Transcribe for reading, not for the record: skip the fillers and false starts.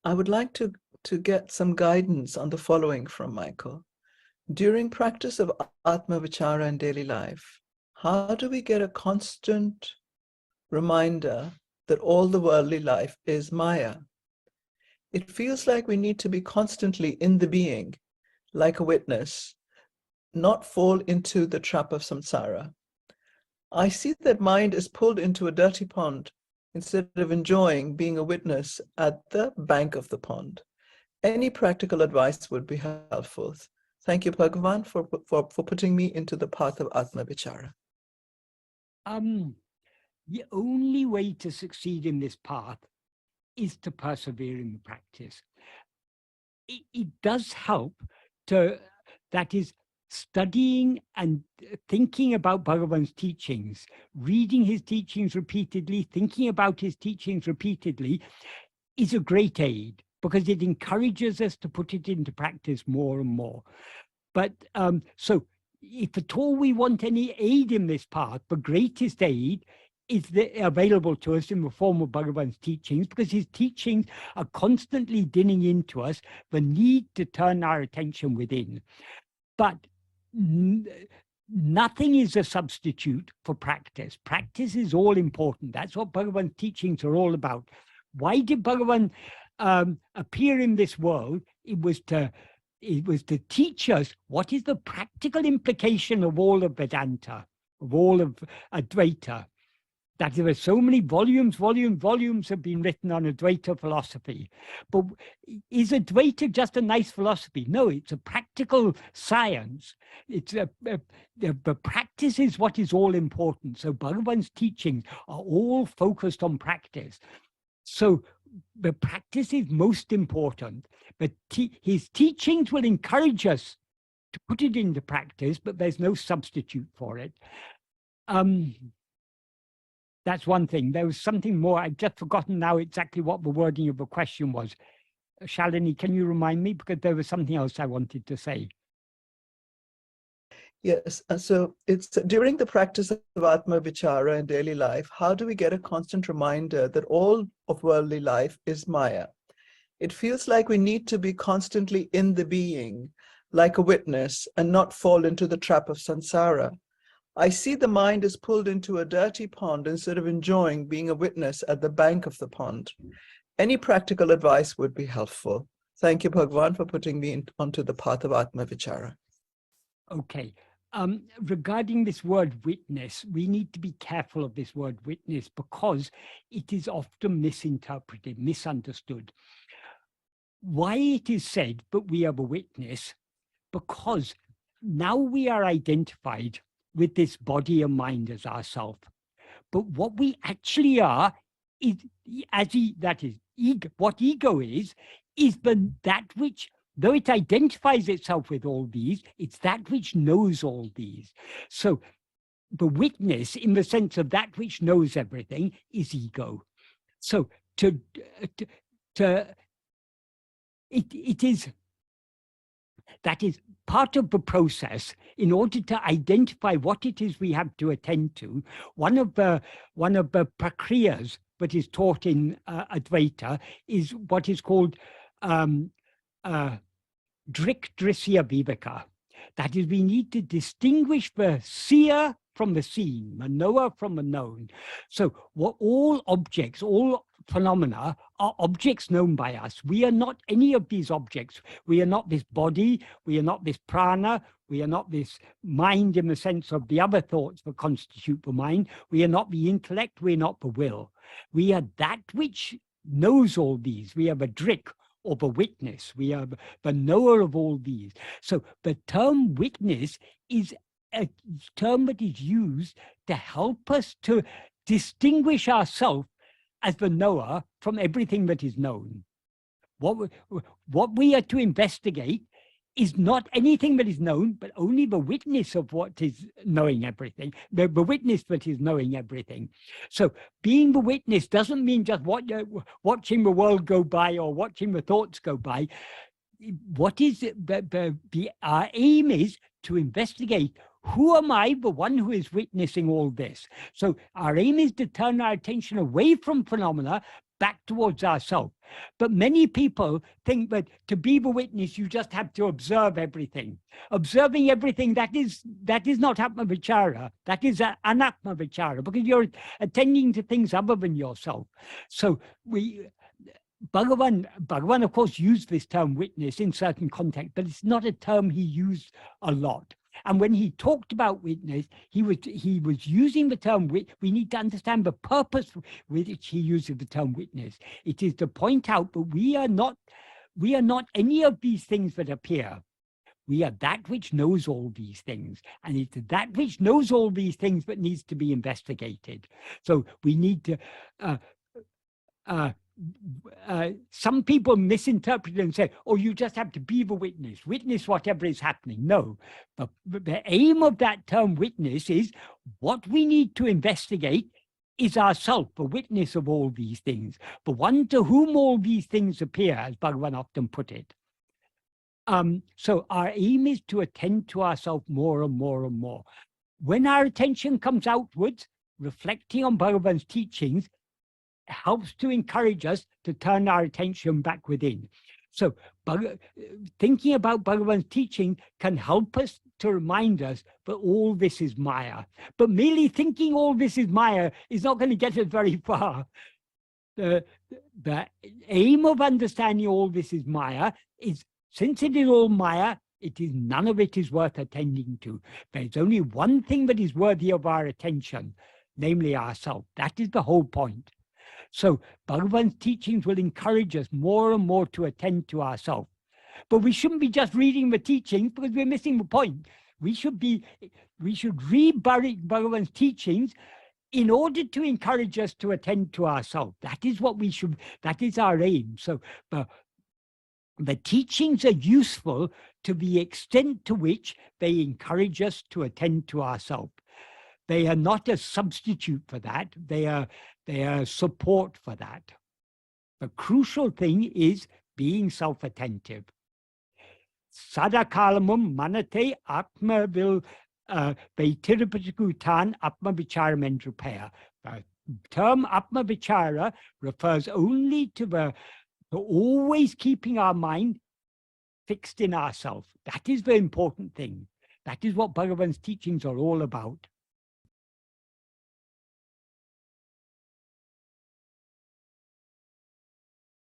I would like to get some guidance on the following from Michael. During practice of ātma-vicāra in daily life, how do we get a constant reminder that all the worldly life is Maya? It feels like we need to be constantly in the being, like a witness, not fall into the trap of samsara. I see that mind is pulled into a dirty pond instead of enjoying being a witness at the bank of the pond. Any practical advice would be helpful. Thank you, Bhagavan, for putting me into the path of ātma-vicāra. The only way to succeed in this path is to persevere in the practice. It does help to, that is, studying and thinking about Bhagavan's teachings, reading his teachings repeatedly, thinking about his teachings repeatedly is a great aid because it encourages us to put it into practice more and more. But so if at all we want any aid in this path, the greatest aid is available to us in the form of Bhagavan's teachings, because his teachings are constantly dinning into us the need to turn our attention within. But nothing is a substitute for practice. Practice is all important. That's what Bhagavan's teachings are all about. Why did Bhagavan appear in this world? It was to teach us what is the practical implication of all of Vedanta, of all of Advaita. That there are so many volumes have been written on Advaita philosophy. But is Advaita just a nice philosophy? No, it's a practical science. It's the practice is what is all important. So Bhagavan's teachings are all focused on practice. So the practice is most important, but his teachings will encourage us to put it into practice, but there's no substitute for it. That's one thing. There was something more. I've just forgotten now exactly what the wording of the question was. Shalini, can you remind me? Because there was something else I wanted to say. Yes, so it's during the practice of ātma-vicāra in daily life, how do we get a constant reminder that all of worldly life is Maya? It feels like we need to be constantly in the being, like a witness, and not fall into the trap of samsara. I see the mind is pulled into a dirty pond instead of enjoying being a witness at the bank of the pond. Any practical advice would be helpful. Thank you, Bhagavan, for putting me onto the path of ātma-vicāra. Okay. Regarding this word witness, we need to be careful of this word witness because it is often misinterpreted, misunderstood. Why it is said, but we have a witness, because now we are identified with this body and mind as ourself. But what we actually are is, what ego is that which, though it identifies itself with all these, it's that which knows all these. So the witness, in the sense of that which knows everything, is ego. So that is part of the process. In order to identify what it is we have to attend to, one of the prakriyas that is taught in Advaita is what is called drik drisya viveka. That is, we need to distinguish the seer from the seen, the knower from the known. So what all objects, all phenomena are objects known by us. We are not any of these objects. We are not this body, we are not this prana, we are not this mind in the sense of the other thoughts that constitute the mind. We are not the intellect, we are not the will. We are that which knows all these. We are the drik, or the witness. We are the knower of all these. So the term witness is a term that is used to help us to distinguish ourselves as the knower from everything that is known. What we are to investigate is not anything that is known, but only the witness of what is knowing everything, the witness that is knowing everything. So being the witness doesn't mean just watching the world go by or watching the thoughts go by. What is our aim is to investigate, who am I, the one who is witnessing all this? So our aim is to turn our attention away from phenomena back towards ourselves. But many people think that to be the witness, you just have to observe everything. Observing everything, that is not ātma-vicāra, that is anaṭma-vicāra, because you're attending to things other than yourself. So Bhagavan, of course, used this term witness in certain context, but it's not a term he used a lot. And when he talked about witness, he was using the term we need to understand the purpose with which he uses the term witness. It is to point out that we are not any of these things that appear. We are that which knows all these things, and it's that which knows all these things that needs to be investigated. So we need to some people misinterpret it and say, oh, you just have to be the witness whatever is happening. No, the aim of that term witness is what we need to investigate is ourself, the witness of all these things, the one to whom all these things appear, as Bhagavan often put it. So our aim is to attend to ourselves more and more and more. When our attention comes outwards, reflecting on Bhagavan's teachings helps to encourage us to turn our attention back within. So thinking about Bhagavan's teaching can help us to remind us that all this is Maya. But merely thinking all this is Maya is not going to get us very far. The aim of understanding all this is Maya is, since it is all Maya, none of it is worth attending to. There's only one thing that is worthy of our attention, namely ourselves. That is the whole point. So Bhagavan's teachings will encourage us more and more to attend to ourselves. But we shouldn't be just reading the teachings because we're missing the point. We should read Bhagavan's teachings in order to encourage us to attend to ourselves. That is what we should, that is our aim. So the teachings are useful to the extent to which they encourage us to attend to ourselves. They are not a substitute for that. They are support for that. The crucial thing is being self-attentive. Sadakalamum manate ātma-vicāra ātma-vicāra. The term ātma-vicāra refers only to always keeping our mind fixed in ourselves. That is the important thing. That is what Bhagavan's teachings are all about.